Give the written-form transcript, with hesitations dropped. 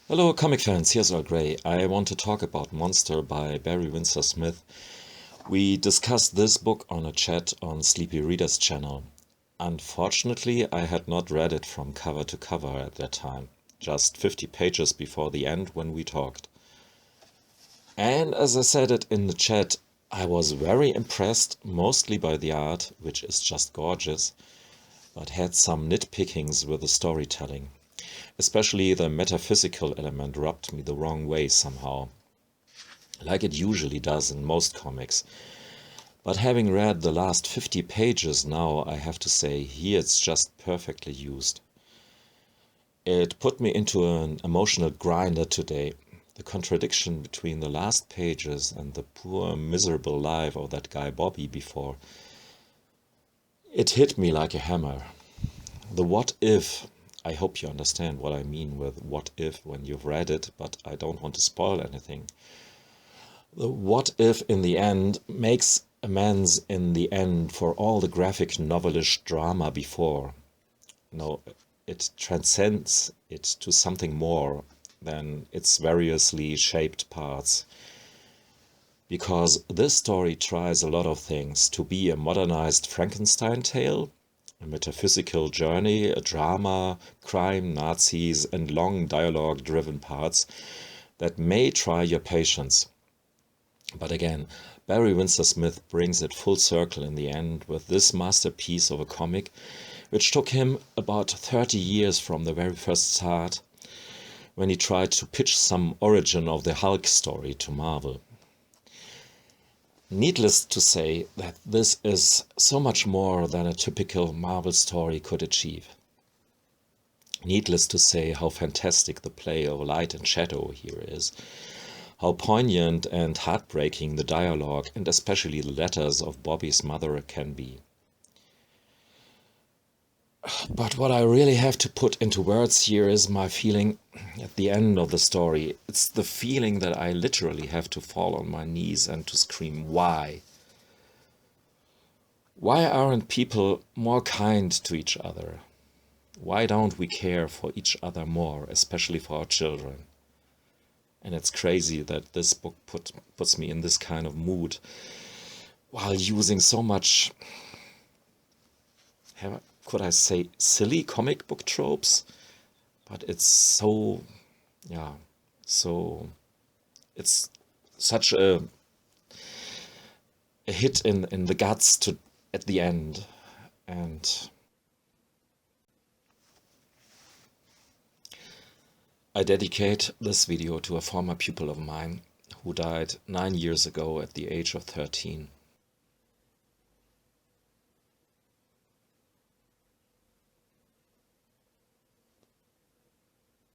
Hello comic fans, here's Earl Grey. I want to talk about Monster by Barry Windsor-Smith. We discussed this book on a chat on Sleepy Reader's channel. Unfortunately, I had not read it from cover to cover at that time, just 50 pages before the end when we talked. And as I said it in the chat, I was very impressed, mostly by the art, which is just gorgeous, but had some nitpickings with the storytelling. Especially the metaphysical element rubbed me the wrong way somehow, like it usually does in most comics. But having read the last 50 pages now, I have to say, here it's just perfectly used. It put me into an emotional grinder today. The contradiction between the last pages and the poor, miserable life of that guy Bobby before. It hit me like a hammer. The what if, I hope you understand what I mean with what if when you've read it, but I don't want to spoil anything. The what if in the end makes amends in the end for all the graphic novelish drama before. No, it transcends it to something more than its variously shaped parts. Because this story tries a lot of things to be a modernized Frankenstein tale, a metaphysical journey, a drama, crime, Nazis, and long dialogue-driven parts that may try your patience. But again, Barry Windsor-Smith brings it full circle in the end with this masterpiece of a comic, which took him about 30 years from the very first start, when he tried to pitch some origin of the Hulk story to Marvel. Needless to say that this is so much more than a typical Marvel story could achieve. Needless to say how fantastic the play of light and shadow here is, how poignant and heartbreaking the dialogue and especially the letters of Bobby's mother can be. But what I really have to put into words here is my feeling at the end of the story. It's the feeling that I literally have to fall on my knees and to scream, why? Why aren't people more kind to each other? Why don't we care for each other more, especially for our children? And it's crazy that this book puts me in this kind of mood while using so much, could I say, silly comic book tropes? But it's so, it's such a hit in the guts at the end. And I dedicate this video to a former pupil of mine who died 9 years ago at the age of 13.